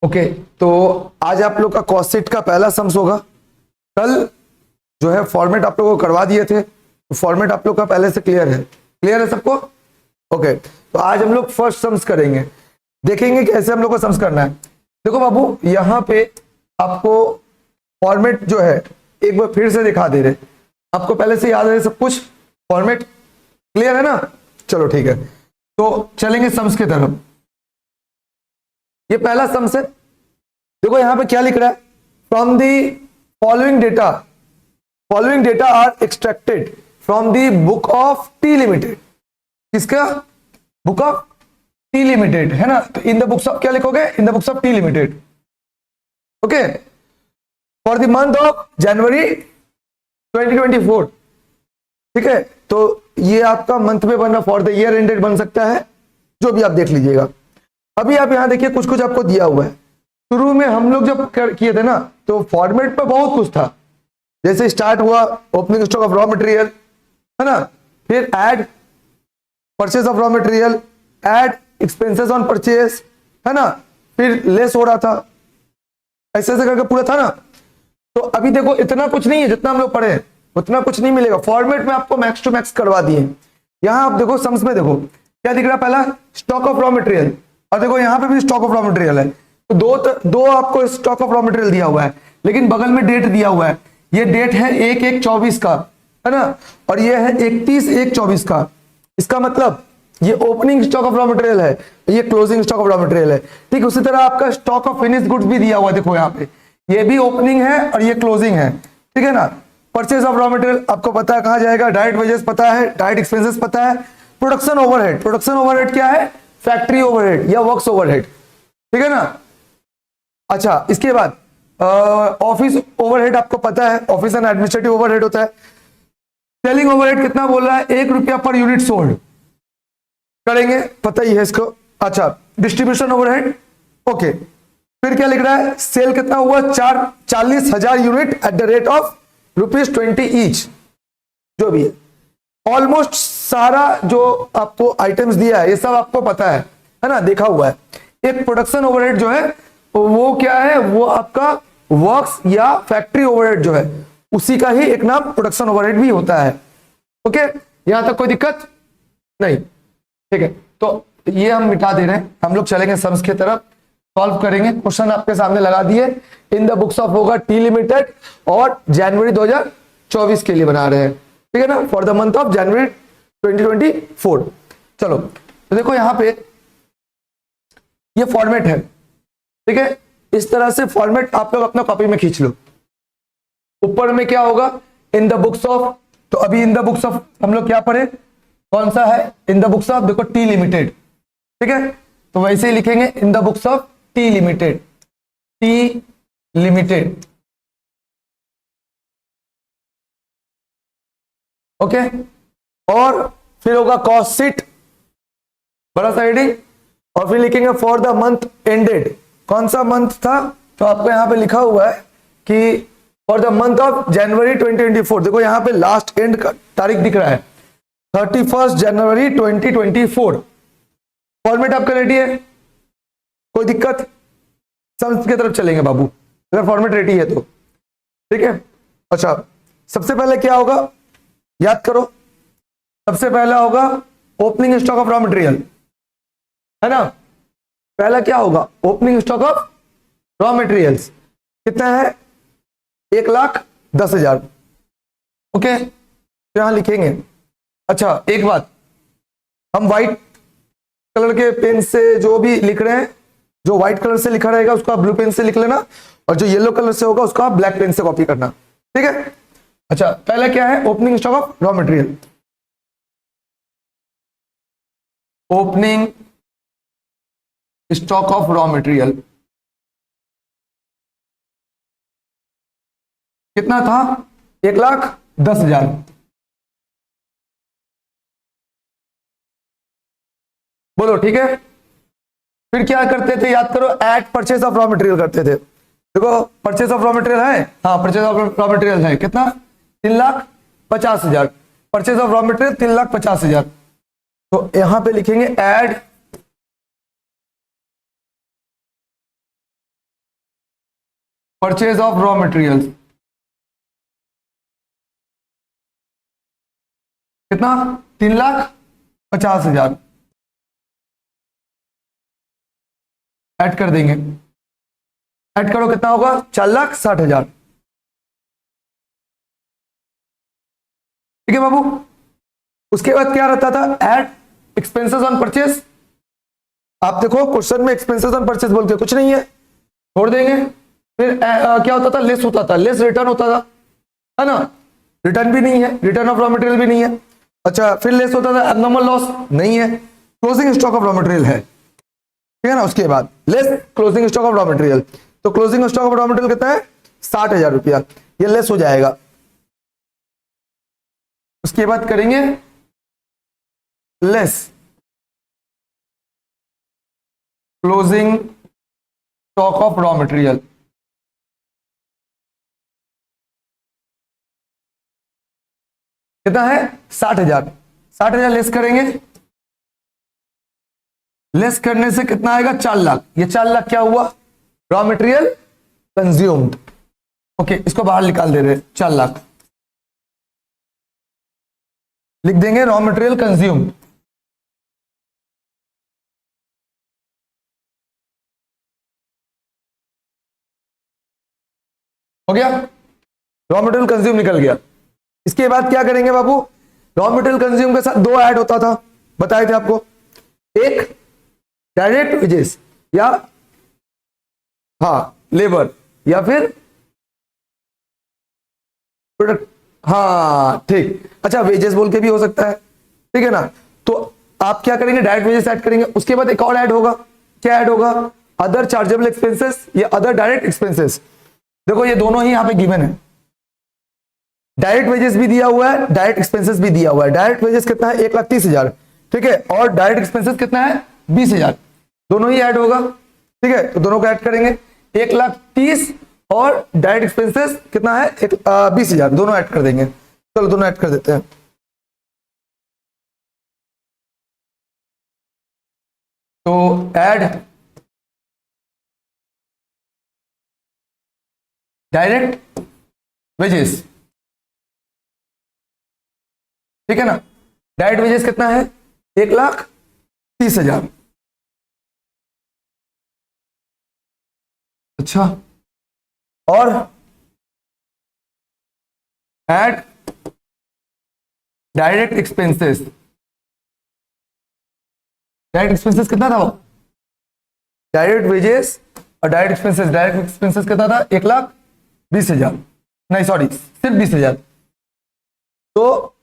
Okay, तो आज आप लोग का कॉस्ट शीट का पहला सम्स होगा। कल जो है फॉर्मेट आप लोगों को करवा दिए थे, तो फॉर्मेट आप लोग का पहले से क्लियर है सबको। ओके, तो आज हम लोग फर्स्ट सम्स करेंगे, देखेंगे कैसे हम लोग को सम्स करना है। देखो बाबू, यहाँ पे आपको फॉर्मेट जो है एक बार फिर से दिखा दे रहे, आपको पहले से याद है सब कुछ, फॉर्मेट क्लियर है ना। चलो ठीक है, तो चलेंगे सम्स की तरफ। ये पहला सम्स है। देखो यहां पे क्या लिख रहा है, from the following data are extracted from the book of T limited. किसका? बुक ऑफ टी लिमिटेड है ना। तो इन द बुक्स ऑफ क्या लिखोगे? In the books of T limited. Okay, for the month of January 2024। ठीक है, तो ये आपका मंथ में बनना, फॉर द ईयर एंडेड बन सकता है, जो भी आप देख लीजिएगा। अभी आप यहां देखिए कुछ कुछ आपको दिया हुआ है। शुरू में हम लोग जब किए थे ना, तो फॉर्मेट पे बहुत कुछ था। जैसे स्टार्ट हुआ opening stock of raw material, है ना, फिर add purchase of raw material, add expenses on purchase, है ना, फिर लेस हो रहा था, ऐसे ऐसे करके पूरा था ना। तो अभी देखो इतना कुछ नहीं है, जितना हम लोग पढ़े उतना कुछ नहीं मिलेगा। फॉर्मेट में आपको मैक्स टू मैक्स करवा दिए। यहां आप देखो सम्स में, देखो क्या दिख रहा है, पहला स्टॉक ऑफ रॉ मटेरियल, और देखो यहां पे भी स्टॉक ऑफ रॉ मटेरियल है। तो दो आपको स्टॉक ऑफ रॉ मटेरियल दिया हुआ है, लेकिन बगल में डेट दिया हुआ है। ये डेट है 1/1/24 का, है ना, और ये है 31/1/24 का। इसका मतलब ये opening stock of raw material है, ये closing stock of raw material है। ठीक, उसी तरह आपका स्टॉक ऑफ फिनिश्ड गुड्स भी दिया हुआ है। देखो यहाँ पे ये भी ओपनिंग है और ये क्लोजिंग है। ठीक है ना। परचेज ऑफ रॉ मटेरियल आपको पता है कहां जाएगा, डायरेक्ट वेजेस पता है, डायरेक्ट एक्सपेंसेस पता है। प्रोडक्शन ओवरहेड क्या है? फैक्ट्री ओवरहेड या वर्क्स ओवरहेड। ठीक है ना। अच्छा, इसके बाद ऑफिस ओवरहेड आपको पता है, ऑफिस एंड एडमिनिस्ट्रेटिव ओवरहेड होता है। सेलिंग ओवरहेड कितना बोल रहा है? 1 रुपया पर यूनिट सोल्ड करेंगे, पता ही है इसको। अच्छा, डिस्ट्रीब्यूशन ओवरहेड, ओके। फिर क्या लिख रहा है? सेल कितना हुआ? 40,000 unit at the rate of ₹20 each, जो भी है। ऑलमोस्ट सारा जो आपको आइटम्स दिया है ये सब आपको पता है ना, देखा हुआ है। एक प्रोडक्शन ओवरहेड जो है वो क्या है? वो आपका वर्क्स या फैक्ट्री ओवरहेड जो है उसी का ही एक नाम प्रोडक्शन ओवरहेड भी होता है। ओके, यहां तक कोई दिक्कत नहीं? ठीक है, तो ये हम मिटा दे रहे हैं। हम लोग चलेंगे सम्स की तरफ, सॉल्व करेंगे। क्वेश्चन आपके सामने लगा दिए, इन द बुक्स ऑफ होगा टी लिमिटेड और जनवरी 2024 के लिए बना रहे हैं। ठीक है ना, for the month of January 2024। चलो, तो देखो यहां पे ये फॉर्मेट है। ठीक है, इस तरह से फॉर्मेट आप लोग अपना कॉपी में खींच लो। ऊपर में क्या होगा? इन द बुक्स ऑफ। तो अभी इन द बुक्स ऑफ हम लोग क्या पढ़े? कौन सा है? इन द बुक्स ऑफ, देखो टी लिमिटेड। ठीक है, तो वैसे ही लिखेंगे इन the books of T limited, T limited. Okay, और फिर होगा कॉस्ट शीट, बड़ा सा हेडिंग, और फिर लिखेंगे फॉर द मंथ एंडेड। कौन सा मंथ था? तो आपको यहां पे लिखा हुआ है कि for the month of January 2024। देखो यहां पे लास्ट एंड का तारीख दिख रहा है 31 जनवरी 2024। फॉर्मेट आपका रेडी है? कोई दिक्कत? सम्स की तरफ चलेंगे बाबू, अगर फॉर्मेट रेडी है तो। ठीक है, अच्छा, सबसे पहले क्या होगा याद करो। सबसे पहला होगा opening stock of raw material, है ना। पहला क्या होगा? Opening stock of raw materials कितना है? 1,10,000। ओके, यहां लिखेंगे। अच्छा, एक बात, हम व्हाइट कलर के पेन से जो भी लिख रहे हैं, जो व्हाइट कलर से लिखा रहेगा उसको आप ब्लू पेन से लिख लेना, और जो येलो कलर से होगा उसको आप ब्लैक पेन से कॉपी करना। ठीक है। अच्छा, पहला क्या है? Opening stock of raw material. Opening stock of raw material कितना था? 1,10,000। बोलो ठीक है। फिर क्या करते थे याद करो? At purchase of raw material करते थे। देखो परचेज ऑफ रॉ मटेरियल है, हाँ परचेज ऑफ रॉ मटेरियल है कितना? 3,50,000। Purchase of raw material 3,50,000। तो यहां पे लिखेंगे add purchase of raw materials कितना, 3,50,000 ऐड कर देंगे। ऐड करो कितना होगा, 4,60,000। ठीक है बाबू। उसके बाद क्या रहता था, ऐड एक्सपेंसेस ऑन परचेज। आप देखो क्वेश्चन में एक्सपेंसेस ऑन परचेज बोल के कुछ नहीं है, छोड़ देंगे। फिर क्या होता था, लेस होता था, लेस रिटर्न होता था, है ना। रिटर्न भी नहीं है, रिटर्न ऑफ रॉ मटेरियल भी नहीं है। अच्छा, फिर लेस होता था, एबनॉर्मल लॉस नहीं है, closing stock of raw material है, ठीक है ना। उसके बाद less closing stock of raw material, तो closing stock of raw material कितना है, 60,000 रुपया, ये लेस हो जाएगा। उसके बाद करेंगे less closing stock of raw material, कितना है, 60,000। 60,000 लेस करेंगे, लेस करने से कितना आएगा, 4 लाख। ये 4 लाख क्या हुआ, रॉ मटेरियल कंज्यूम्ड। ओके, इसको बाहर निकाल दे रहे, 4 लाख लिख देंगे, रॉ मटेरियल कंज्यूम्ड। हो गया, रॉ मटेरियल कंज्यूम निकल गया। इसके बाद क्या करेंगे बाबू, रॉ मटेरियल कंज्यूम के साथ 2 ऐड होता था, बताए थे आपको। एक डायरेक्ट वेजेस या हाँ लेबर, या फिर प्रोडक्ट, हाँ ठीक। अच्छा, वेजेस बोल के भी हो सकता है, ठीक है ना। तो आप क्या करेंगे, डायरेक्ट वेजेस ऐड करेंगे। उसके बाद एक और ऐड होगा, क्या ऐड होगा, अदर चार्जेबल एक्सपेंसेस या अदर डायरेक्ट एक्सपेंसेस। देखो ये दोनों ही यहां पे गिवन है, डायरेक्ट वेजेस भी दिया हुआ है, डायरेक्ट एक्सपेंसेस भी दिया हुआ है। डायरेक्ट वेजेस कितना है, 1,30,000, ठीक है, और डायरेक्ट एक्सपेंसेस कितना है, 20,000, दोनों ही ऐड होगा, ठीक है। तो दोनों को ऐड करेंगे, 1,30,000 और डायरेक्ट एक्सपेंसेस कितना है, 20,000, दोनों ऐड कर देंगे। चलो दोनों ऐड कर देते हैं। तो ऐड डायरेक्ट वेजेस, ठीक है ना। डायरेक्ट वेजेस कितना है, 1,30,000। अच्छा, और add direct expenses, direct expenses कितना था वो, डायरेक्ट वेजेस और डायरेक्ट एक्सपेंसेस, डायरेक्ट एक्सपेंसेस कितना था, 1,20,000, नहीं सॉरी सिर्फ 20,000। तो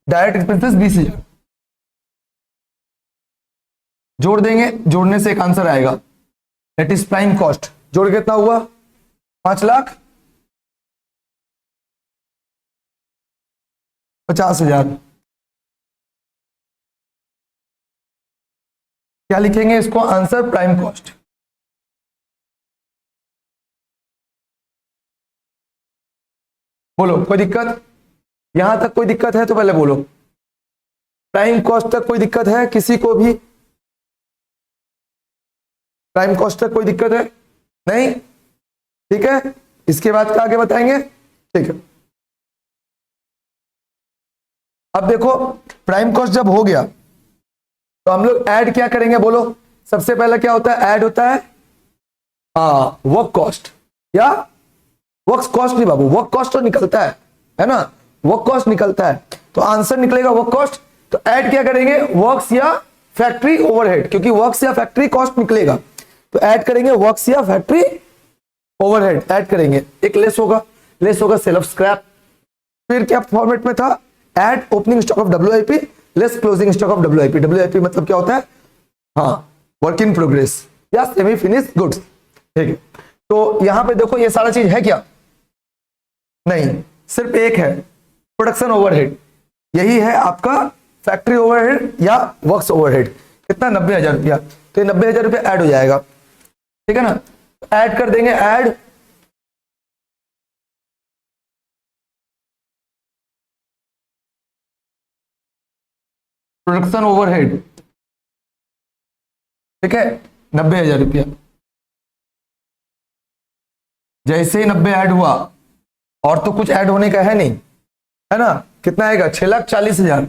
डायरेक्ट एक्सपेंसेस 20,000 जोड़ देंगे, जोड़ने से एक आंसर आएगा, दैट इज प्राइम कॉस्ट। जोड़ के कितना हुआ, 5,50,000। क्या लिखेंगे इसको, आंसर प्राइम कॉस्ट। बोलो कोई दिक्कत, यहां तक कोई दिक्कत है तो पहले बोलो। प्राइम कॉस्ट तक कोई दिक्कत है किसी को भी, प्राइम कॉस्ट तक कोई दिक्कत है नहीं, ठीक है। इसके बाद का आगे बताएंगे, ठीक है। अब देखो प्राइम कॉस्ट जब हो गया तो हम लोग ऐड क्या करेंगे, बोलो। सबसे पहला क्या होता है, ऐड होता है वर्क कॉस्ट, या वर्क कॉस्ट नहीं बाबू, वर्क कॉस्ट तो निकलता है ना, वर्क कॉस्ट निकलता है, तो आंसर निकलेगा वर्क कॉस्ट। तो ऐड क्या करेंगे, वर्क्स या फैक्ट्री ओवरहेड, क्योंकि वर्क्स या फैक्ट्री कॉस्ट निकलेगा, तो ऐड करेंगे वर्क्स या फैक्ट्री ओवरहेड, ऐड करेंगे। एक लेस होगा, लेस होगा सेल ऑफ स्क्रैप। फिर क्या फॉर्मेट में था, add opening stock of WIP less closing stock of WIP। WIP मतलब क्या होता है, हाँ वर्क इन प्रोग्रेस या सेमी फिनिश गुड्स, ठीक है। तो यहां पे देखो ये सारा चीज है क्या, नहीं, सिर्फ एक है प्रोडक्शन ओवरहेड, यही है आपका फैक्ट्री ओवरहेड या वर्क्स ओवरहेड। कितना, 90,000 रुपया। तो ये 90,000 रुपया ऐड हो जाएगा, ठीक है ना। ऐड कर देंगे, ऐड प्रोडक्शन ओवरहेड, ठीक है, 90,000 रुपया। जैसे ही 90 ऐड हुआ, और तो कुछ ऐड होने का है नहीं, है ना, कितना आएगा 6,40,000।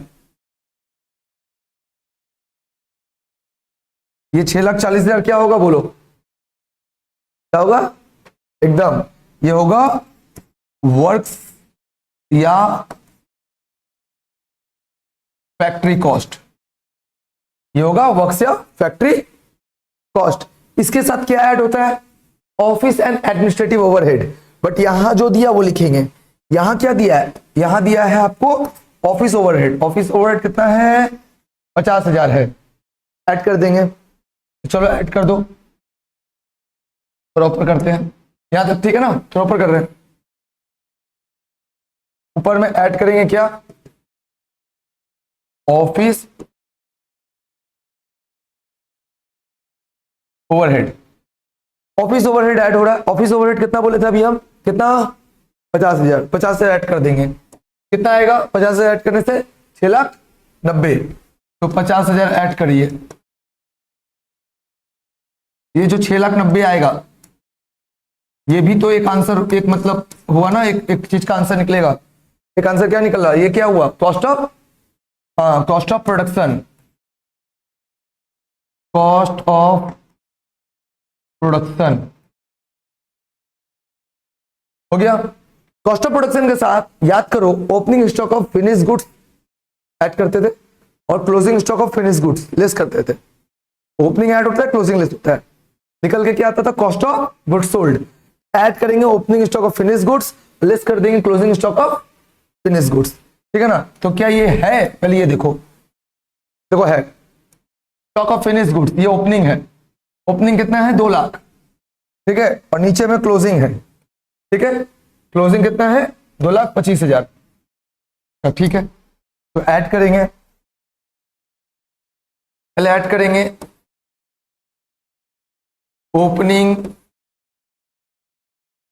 ये 6,40,000 क्या होगा बोलो, क्या होगा, एकदम ये होगा वर्क्स या फैक्ट्री कॉस्ट, ये होगा वर्क्स या फैक्ट्री कॉस्ट। इसके साथ क्या ऐड होता है, office and administrative overhead, but यहां जो दिया वो लिखेंगे। यहां क्या दिया है, यहां दिया है आपको ऑफिस ओवरहेड। ऑफिस ओवरहेड कितना है, 50,000 है, ऐड कर देंगे। चलो ऐड कर दो, प्रॉपर करते हैं, यहां तक ठीक है ना, प्रॉपर कर रहे हैं। ऊपर में ऐड करेंगे क्या, office overhead. Office overhead add हो रहा है। ऑफिस ओवरहेड कितना बोले थे अभी हम, कितना, 50,000। 50 से ऐड कर देंगे, कितना आएगा, 50 से ऐड करने से 6,90,000, तो 50,000 ऐड करिए। ये जो 6,90,000 आएगा, ये भी तो एक आंसर, एक मतलब हुआ ना, एक चीज का आंसर निकलेगा। एक आंसर क्या निकल रहा, ये क्या हुआ, कॉस्ट ऑफ, हाँ cost of production, cost of production हो गया। कॉस्ट ऑफ प्रोडक्शन के साथ याद करो opening stock of finish goods add करते थे और closing stock of finish goods less करते थे। ओपनिंग ऐड होता है, क्लोजिंग लेस होता है, निकल के क्या आता था, cost of goods sold. Add करेंगे opening stock of finish goods, less कर देंगे closing stock of finish goods, ठीक है ना। तो क्या ये है, पहले ये देखो, देखो है स्टॉक ऑफ फिनिश गुड्स, ये ओपनिंग है, ओपनिंग कितना है 2 लाख, ठीक है, और नीचे में क्लोजिंग है, ठीक है, क्लोजिंग कितना है 2,25,000, ठीक है। तो ऐड करेंगे, पहले ऐड करेंगे opening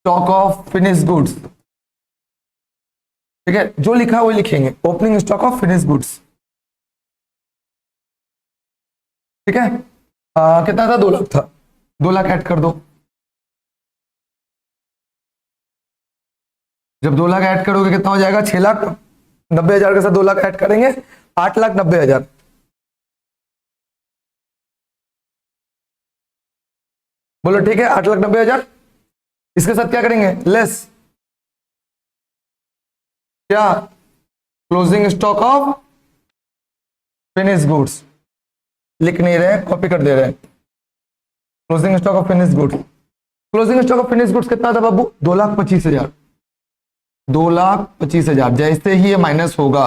stock of finish goods, ठीक है, जो लिखा है वो लिखेंगे, opening stock of finish goods, ठीक है। कितना था, 2 लाख था, 2 लाख ऐड कर दो। जब 2 लाख ऐड करोगे कितना हो जाएगा, 6,90,000 के साथ 2 लाख ऐड करेंगे, 8,90,000। बोलो ठीक है, 8,90,000। इसके साथ क्या करेंगे, लेस क्या, closing stock of finish goods, लिख नहीं रहे, कॉपी कर दे रहे हैं। Closing stock of finish goods, closing stock of finish goods कितना था बाबू, 2,25,000, 2,25,000। जैसे ही ये माइनस होगा,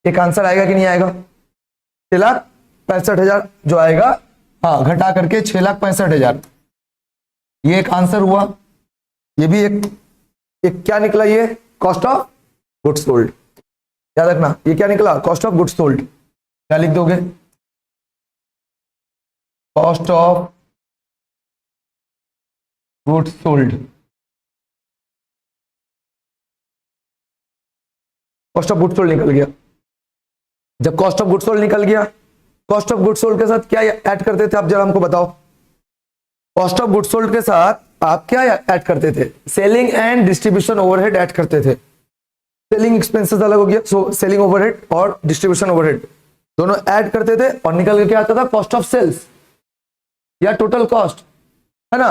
एक आंसर आएगा कि नहीं आएगा, 6,65,000 जो आएगा, हाँ घटा करके 6,65,000, ये एक आंसर हुआ। ये भी एक क्या निकला, ये कॉस्ट ऑफ गुड्स सोल्ड, याद रखना, ये क्या निकला, कॉस्ट ऑफ गुड्स सोल्ड। क्या लिख दोगे, cost of goods sold, cost of goods sold निकल गया। जब कॉस्ट ऑफ गुड्स सोल्ड निकल गया, कॉस्ट ऑफ गुड्स सोल्ड के साथ क्या ऐड करते थे आप, जरा हमको बताओ। कॉस्ट ऑफ गुड्स सोल्ड के साथ आप क्या ऐड करते थे, selling and distribution overhead add करते थे। सेलिंग एक्सपेंसेस अलग हो गया, सो सेलिंग ओवरहेड और डिस्ट्रीब्यूशन ओवरहेड दोनों ऐड करते थे, और निकल के क्या आता था, कॉस्ट ऑफ सेल्स या टोटल कॉस्ट, है ना।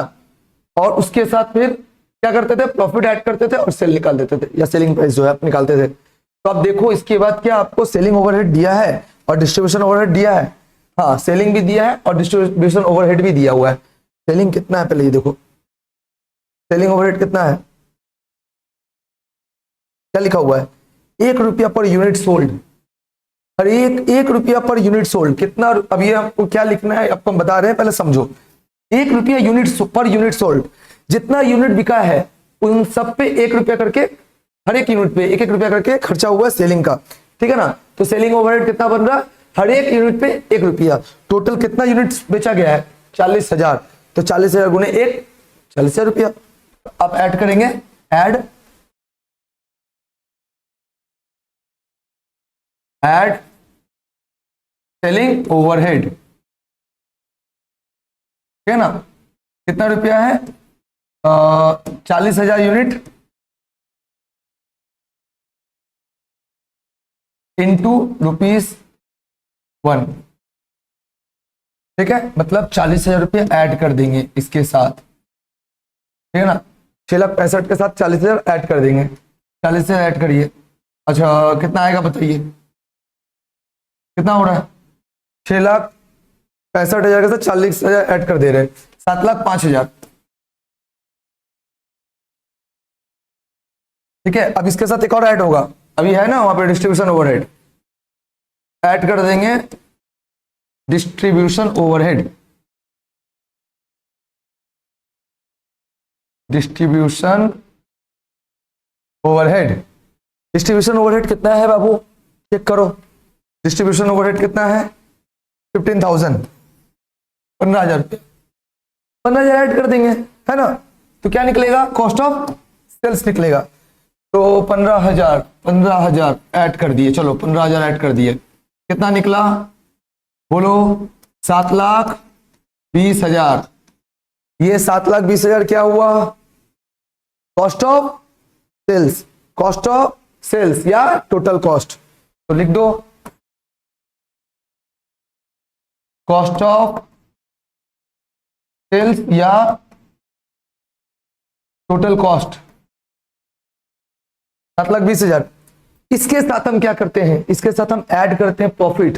और उसके साथ फिर क्या करते थे, प्रॉफिट ऐड करते थे और सेल निकाल देते थे, या सेलिंग प्राइस जो है आप निकालते थे। तो आप देखो इसके बाद क्या आपको सेलिंग ओवरहेड दिया है और डिस्ट्रीब्यूशन ओवरहेड दिया है, हाँ सेलिंग भी दिया है और डिस्ट्रीब्यूशन ओवरहेड भी दिया हुआ है। सेलिंग कितना है, पहले ये देखो, सेलिंग ओवरहेड कितना है, क्या लिखा हुआ है, 1 रुपया पर यूनिट सोल्ड। हर एक रुपया पर यूनिट सोल्ड कितना, अब ये आपको क्या लिखना है आपको हम बता रहे हैं, पहले समझो। 1 रुपया यूनिट पर यूनिट सोल्ड, जितना यूनिट बिका है उन सब पे 1 रुपया करके, हर एक यूनिट पे 1-1 रुपया करके खर्चा हुआ है सेलिंग का, ठीक है ना। तो सेलिंग ओवरहेड कितना बन रहा, हर एक यूनिट पे 1 रुपया। टोटल कितना यूनिट बेचा गया है, 40,000, तो 40,000 गुने 1, 40,000 रुपया। आप ऐड करेंगे, ऐड सेलिंग ओवरहेड, ठीक है ना, कितना रुपया है 40,000 यूनिट इंटू ₹1। ठीक है, मतलब 40,000 रुपये ऐड कर देंगे इसके साथ, ठीक है ना। 6,65,000 के साथ 40,000 ऐड कर देंगे, 40 से ऐड करिए। अच्छा कितना आएगा बताइए, कितना हो रहा है? 6,65,000 के साथ 40,000 ऐड कर दे रहे, 7,05,000। ठीक है, अब इसके साथ एक और ऐड होगा, अभी है ना वहां पे डिस्ट्रीब्यूशन ओवरहेड, ऐड कर देंगे distribution overhead. Distribution overhead, distribution overhead कितना है बाबू, चेक करो। डिस्ट्रीब्यूशन ओवरहेड कितना है? 15,000, 15,000 रुपये, 15,000 ऐड कर देंगे, है ना। तो क्या निकलेगा? कॉस्ट ऑफ सेल्स निकलेगा। तो 15,000 ऐड कर दिए, चलो 15,000 ऐड कर दिए, कितना निकला बोलो? 7,20,000। ये 7,20,000 क्या हुआ? Cost of sales, cost of sales या टोटल कॉस्ट। तो लिख दो कॉस्ट ऑफ सेल्स या टोटल कॉस्ट, 7,20,000। इसके साथ हम क्या करते हैं? इसके साथ हम ऐड करते हैं प्रॉफिट।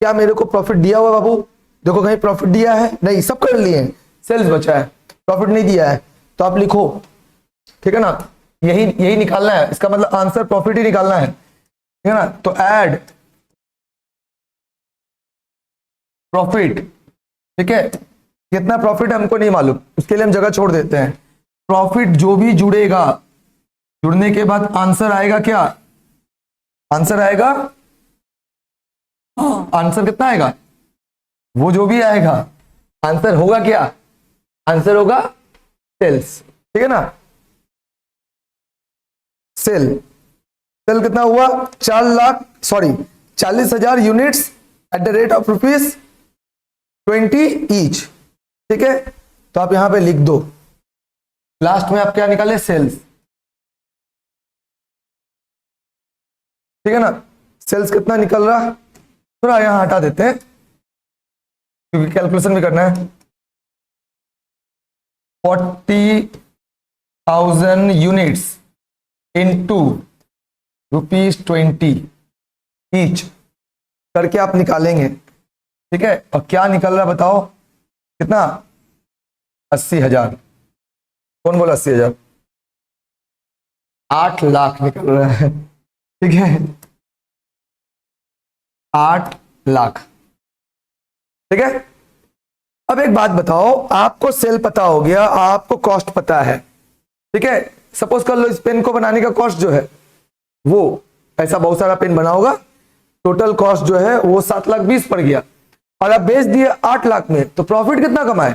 क्या मेरे को प्रॉफिट दिया हुआ बाबू? देखो कहीं प्रॉफिट दिया है? नहीं, सब कर लिए हैं, सेल्स बचा है, प्रॉफिट नहीं दिया है। तो आप लिखो, ठीक है ना, यही निकालना है, इसका मतलब आंसर प्रॉफिट ही निकालना है, ठीक है ना। तो ऐड प्रॉफिट, ठीक है, कितना प्रॉफिट हमको नहीं मालूम, उसके लिए हम जगह छोड़ देते हैं। प्रॉफिट जो भी जुड़ेगा, जुड़ने के बाद आंसर आएगा क्या? आंसर आएगा, आंसर कितना आएगा? वो जो भी आएगा आंसर होगा क्या? आंसर होगा सेल्स, ठीक है ना। सेल कितना हुआ? 40,000 units at the rate of ₹20 each, ठीक है। तो आप यहां पे लिख दो, लास्ट में आप क्या निकाले? सेल्स, ठीक है ना। सेल्स कितना निकल रहा? थोड़ा यहां हटा देते हैं क्योंकि कैलकुलेशन भी करना है। 40,000 यूनिट्स इंटू ₹20 ईच करके आप निकालेंगे, ठीक है। और क्या निकल रहा बताओ? कितना? 80,000। कौन बोला 80,000? 8 लाख निकल रहा है, ठीक है, 8 लाख, ठीक है। अब एक बात बताओ, आपको सेल पता हो गया, आपको कॉस्ट पता है, ठीक है। सपोज कर लो इस पेन को बनाने का कॉस्ट जो है वो, ऐसा बहुत सारा पेन बना होगा, टोटल कॉस्ट जो है वो 7,20,000 पड़ गया, और आप बेच दिए 8 लाख में, तो प्रॉफिट कितना कमाए?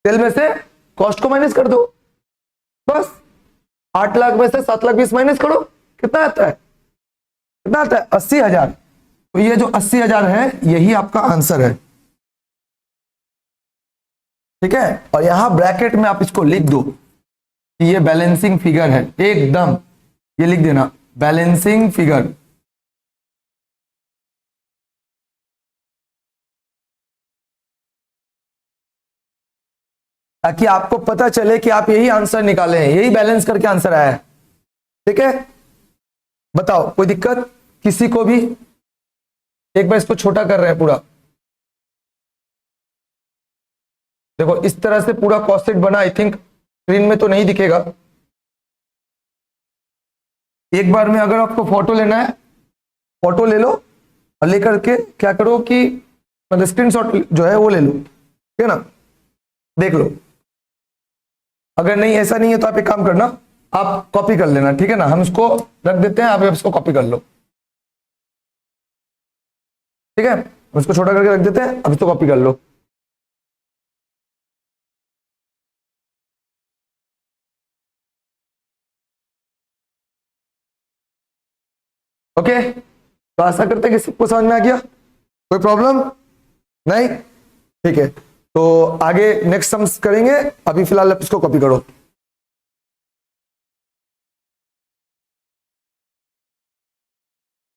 सेल में से कॉस्ट को माइनस कर दो, बस 8 लाख में से 7,20,000 माइनस करो, कितना आता है? कितना आता है? 80,000। तो ये जो 80,000 है यही आपका आंसर है, ठीक है। और यहां ब्रैकेट में आप इसको लिख दो कि ये बैलेंसिंग फिगर है, एकदम ये लिख देना, बैलेंसिंग फिगर। ताकि आपको पता चले कि आप यही आंसर निकाले हैं, यही बैलेंस करके आंसर आया है, ठीक है। बताओ कोई दिक्कत किसी को भी? एक बार इसको छोटा कर रहे हैं पूरा, देखो इस तरह से पूरा कॉस्ट शीट बना, आई थिंक स्क्रीन में तो नहीं दिखेगा। एक बार में अगर आपको फोटो लेना है, फोटो ले लो और लेकर के क्या करो कि मतलब स्क्रीनशॉट जो है वो ले लो, ठीक है ना, देख लो। अगर नहीं, ऐसा नहीं है तो आप एक काम करना, आप कॉपी कर लेना, ठीक है ना। हम इसको रख देते हैं, आप इसको कॉपी कर लो, ठीक है। इसको छोटा करके रख देते हैं, अब इसको कॉपी कर लो। ओके, तो आशा करते हैं कि सबको समझ में आ गया, कोई प्रॉब्लम नहीं, ठीक है। तो आगे नेक्स्ट सम्स करेंगे, अभी फिलहाल इसको कॉपी करो।